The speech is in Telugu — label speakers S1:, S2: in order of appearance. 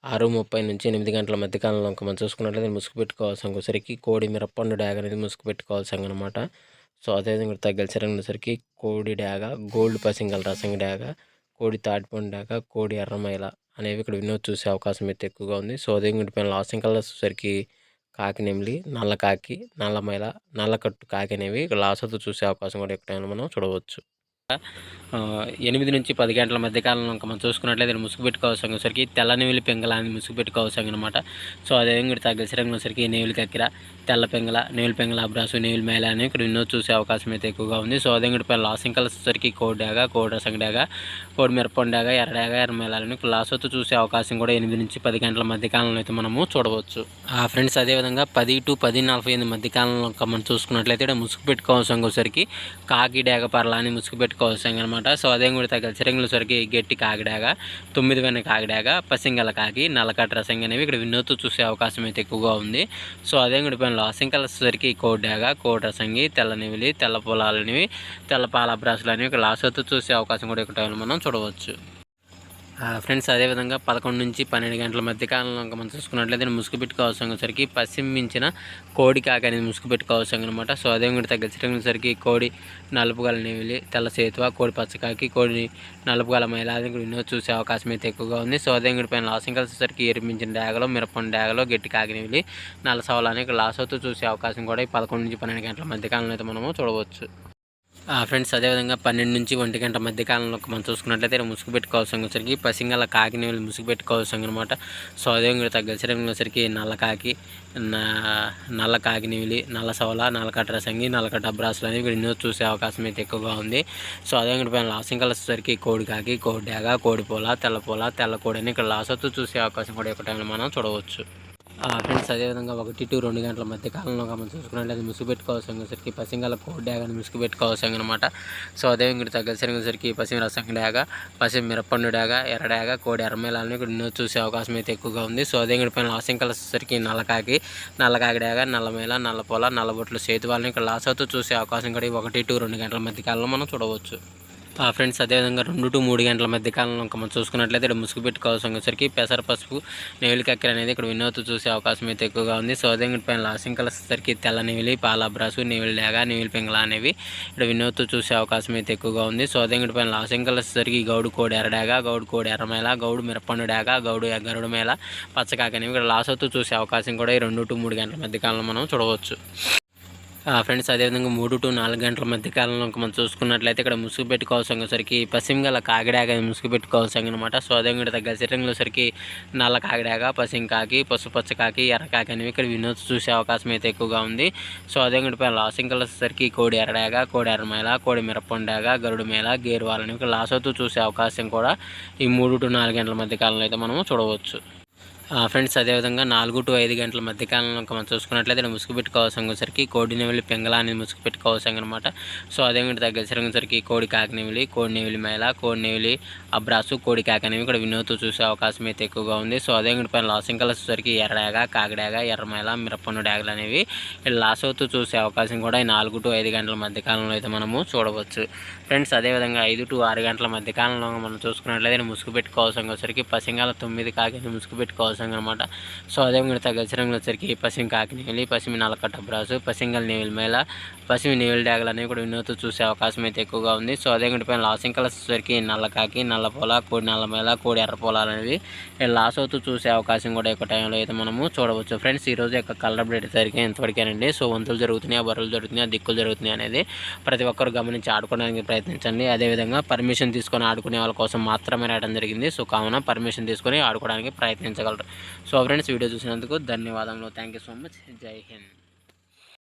S1: 6:30 నుంచి 8 గంటల మధ్య కాలంలో మనం చూసుకున్నట్లయితే ముసుగు పెట్టుకోవాల్సిన వచ్చేసరికి కోడి మిరప్పండు డ్యాగ్ అనేది ముసుగు పెట్టుకోవాల్సింది అనమాట. సో అదేవిధంగా తగ్గలిసరికి కోడి డ్యాగ, గోల్డ్ పసింగల్ రసంగి డ్యాగ, కోడి తాటిపండు డ్యాగ, కోడి ఎర్రమైల అనేవి ఇక్కడ వినోద్ చూసే అవకాశం అయితే ఎక్కువగా ఉంది. సో అదేవిధంగా పైన లాస్టింగ్ కలర్స్ వచ్చేసరికి కాకి నెమిలి, నల్ల కాకి, నల్లమైల, నల్లకట్టు కాకి అనేవి ఇక్కడ లాసతో చూసే అవకాశం కూడా ఎక్కడైనా మనం చూడవచ్చు. 8 నుంచి 10 గంటల మధ్య కాలంలో మనం చూసుకున్నట్లయితే ముసుగు పెట్టుకోవాల్సరికి తెల్ల నెవిలి పెంగల అని ముసుగు పెట్టుకోవాల్సింది అనమాట. సో అదేవిధంగా తగ్గసరికి నెవిలి కక్కిర, తెల్ల పెంగల, నెవిలి పెంగల అబ్రాసు, నెవిలి మేళ అని ఇక్కడ ఎన్నో చూసే అవకాశం అయితే ఎక్కువగా ఉంది. సో అదేవిధంగా పైన లాసింగ్ కలర్స్ వచ్చరికి కోడి డాగా, కోడి రసంగి డాగా, కోడి మిరపండు డాగా, ఎర్రడాగ, ఎర్రమేళాలని లాసతో చూసే అవకాశం కూడా 8 నుంచి 10 గంటల మధ్య కాలంలో అయితే మనము చూడవచ్చు. ఫ్రెండ్స్ అదేవిధంగా 10 to 10:45 మధ్య కాలంలో మనం చూసుకున్నట్లయితే ముసుగు పెట్టుకోవాల్సరికి కాకి డాగ పర్ల అని ముసుగు పెట్టుకోవాల్సింది అనమాట. సో అదే కూడా తగ్గల సరికి గట్టి కాకిడాగ, 9 వెన్న కాకిడాగ, పసింగల కాకి, నల్లకట్ట రసంగి అనేవి ఇక్కడ వినోద్ చూసే అవకాశం అయితే ఎక్కువగా ఉంది. సో అదే కూడా పైన లాసింగ్ కలర్స్ సరికి కోడి డాగ, కోడి రసంగి, తెల్ల నెవిలి, తెల్ల పొలాలనేవి, తెల్ల పాల అబ్రాసులు అనేవి ఇక్కడ లాసతో చూసే అవకాశం కూడా ఇక్కడ మనం చూడవచ్చు. ఫ్రెండ్స్ అదేవిధంగా 11 నుంచి 12 గంటల మధ్య కాలంలో మనం చూసుకున్నట్లయితే ముసుగు పెట్టుకోవాల్సరికి పశ్చిమించిన కోడి కాకి అనేది ముసుగు పెట్టుకోవాల్సింది అనమాట. సో అదేవిధంగా తగ్గసరికి కోడి నలుపు గల నెవిలి, తెల్ల సేతువ, కోడి పచ్చకాకి, కోడి నలుపు గల మైల అది వినోద్ చూసే అవకాశం అయితే ఎక్కువగా ఉంది. సో అదేవిధంగా పైన లాసింగ్ కలిసేసరికి ఎరిపించిన డాగలో, మిరపండు డాగలో, గట్టి కాకి నెవిలి, నల్ల సవలాన్ని ఇక్కడ లాసవుతూ చూసే అవకాశం కూడా ఈ 11 నుంచి 12 గంటల మధ్య కాలంలో అయితే మనము చూడవచ్చు. ఫ్రెండ్స్ అదేవిధంగా 12 నుంచి 1 గంట మధ్య కాలంలో మనం చూసుకున్నట్లయితే ముసుగు పెట్టుకోవాల్సరికి పసింగల కాకి నెవిలి ముసుగు పెట్టుకోవాల్సింది అనమాట. సో అదేవిధంగా తగ్గసరికి నల్ల కాకి, నల్ల కాకి నెవిలి, నల్ల సవల, నల్లకట్ట రసంగి, నల్లకట్ట అబ్రాసులు అనేవి వినోద్ చూసే అవకాశం అయితే ఎక్కువగా ఉంది. సో అదేవిధంగా పైన లాసింగ్ కలర్సరికి కోడి కాకి, కోడి డాగ, కోడి పోల, తెల్ల కోడి అని ఇక్కడ లాసతో చూసే అవకాశం కూడా ఒక టైంలో మనం చూడవచ్చు. ఫ్రెండ్స్ అదేవిధంగా 1 to 2 గంటల మధ్య కాలంలో మనం చూసుకున్నట్లయితే ముసుగు పెట్టుకోవాల్సరికి పసింగల కోడి డాగని ముసుగు పెట్టుకోవాల్సింది అనమాట. సో అదేవిధంగా తగ్గసరికి పసిమి రసంగి డాగ, పసిమి మిరపండు డాగ, ఎర్ర డాగ, కోడి ఎర్రమేళాలని ఇక్కడ ఎన్నో చూసే అవకాశం అయితే ఎక్కువగా ఉంది. సో అదేవిధంగా పైన లాసింగ్ కలర్సరికి నల్లకాకి డాగ, నల్లమేళ, నల్లపొల, నల్లబొట్లు సేతువాలని ఇక్కడ లాసతో చూసే అవకాశం కూడా 1 to 2 గంటల మధ్య కాలంలో మనం చూడవచ్చు. ఫ్రెండ్స్ అదేవిధంగా 2 to 3 గంటల మధ్య కాలంలో మనం చూసుకున్నట్లయితే ఇక్కడ ముసుగు పెట్టుకోవాల్సరికి పెసర పసుపు, నెవిలి కక్కెర అనేది ఇక్కడ వినోద్ చూసే అవకాశం అయితే ఎక్కువగా ఉంది. సో అదేవిధంగా పైన లాసింగ్ కలర్సరికి తెల్ల నెవిలి, పాల అబ్రాసు, నెవిలి డాగ, నెవిలి పెంగళ అనేవి ఇక్కడ వినోద్ చూసే అవకాశం అయితే ఎక్కువగా ఉంది. సో అదేవిధంగా పైన లాసింగ్ కలర్సరికి గౌడు కోడి ఎర్రడాగ, గౌడు కోడి ఎర్రమేళ, గౌడు మిరపండు డాగ, గౌడు గరుడు మేళ, పచ్చకాకి అనేవి ఇక్కడ లాసవుతూ చూసే అవకాశం కూడా ఈ 2 to 3 గంటల మధ్య కాలంలో మనం చూడవచ్చు. ఫ్రెండ్స్ అదేవిధంగా 3 to 4 గంటల మధ్య కాలంలో మనం చూసుకున్నట్లయితే ఇక్కడ ముసుగు పెట్టుకోవాల్సరికి పసింగల కాకిడాగ ముసుగు పెట్టుకోవాల్సింది అనమాట. సో అదేవిధంగా తగ్గసరికి నల్ల కాకిడాగ, పసింకాకి, పసుపచ్చ కాకి, ఎర్ర కాకి అనేవి ఇక్కడ వినోద్ చూసే అవకాశం అయితే ఎక్కువగా ఉంది. సో అదేవిధంగా పైన లాసింగ్ కలర్సరికి కోడి ఎర్రడాగ, కోడి ఎర్రమేళ, కోడి మిరపండు డాగ, గరుడు మేళ, గేరు వాళ్ళని ఇక్కడ లాసవుతూ చూసే అవకాశం కూడా ఈ 3 to 4 గంటల మధ్య కాలంలో అయితే మనము చూడవచ్చు. ఫ్రెండ్స్ అదేవిధంగా 4 to 5 గంటల మధ్య కాలంలో మనం చూసుకున్నట్లయితే ముసుగు పెట్టుకోవాల్సరికి కోడి నెవిలి పెంగళ అనేది ముసుగు పెట్టుకోవాల్సింది అనమాట. సో అదేవిధంగా తగ్గసరికి కోడి కాకి నెవిలి, కోడి నెవిలి మేళ, కోడి నెవిలి అబ్రాసు, కోడి కాకి అనేవి ఇక్కడ వినోద్ చూసే అవకాశం అయితే ఎక్కువగా ఉంది. సో అదేవిధంగా పైన లాసింగ్ కలర్సరికి ఎర్రడాగ, కాకిడాగ, ఎర్రమేళ, మిరపండు డాగలు అనేవి లాస్ అవుతూ చూసే అవకాశం కూడా ఈ 4 to 5 గంటల మధ్య కాలంలో అయితే మనము చూడవచ్చు. ఫ్రెండ్స్ అదేవిధంగా 5 to 6 గంటల మధ్య కాలంలో మనం చూసుకున్నట్లయితే ముసుగు పెట్టుకోవాల్సరికి పసింగల 9 కాకి ముసుగు పెట్టుకోవాల్సింది అనమాట. సో అదేవిధంగా తగ్గసరికి పసిమి కాకి నెవిలి, పసిమి నల్లకట్ట బ్రాసు, పసింగల్ నెవిలి మేళ, పసిమి నెవిలి డాగలు అనేవి కూడా వినోద్ చూసే అవకాశం అయితే ఎక్కువగా ఉంది. సో అదేవిధంగా పైన లాసింగ్ కలర్సరికి నల్ల కాకి, నల్ల పొల, కోడి నల్ల మేళ, కోడి ఎర్ర పొలాలు అనేవి లాస్ అవుతూ చూసే అవకాశం కూడా ఎక్కువ టైంలో అయితే మనము చూడవచ్చు. ఫ్రెండ్స్ ఈరోజు యొక్క కలర్ అప్డేట్ సరికి ఎంతవరకేనండి. సో వంతులు జరుగుతున్నాయి, బర్రెలు జరుగుతున్నాయి, దిక్కులు జరుగుతున్నాయి అనేది ప్రతి ఒక్కరు గమనించి ఆడుకోవడానికి ప్రయత్నించండి. అదేవిధంగా పర్మిషన్ తీసుకొని ఆడుకునే వాళ్ళ కోసం మాత్రమే రావడం జరిగింది. సో కావున పర్మిషన్ తీసుకొని ఆడుకోవడానికి ప్రయత్నించగలరు. సో ఫ్రెండ్స్ వీడియో చూసినందుకు ధన్యవాదాలు. Thank you so much. జై హింద్.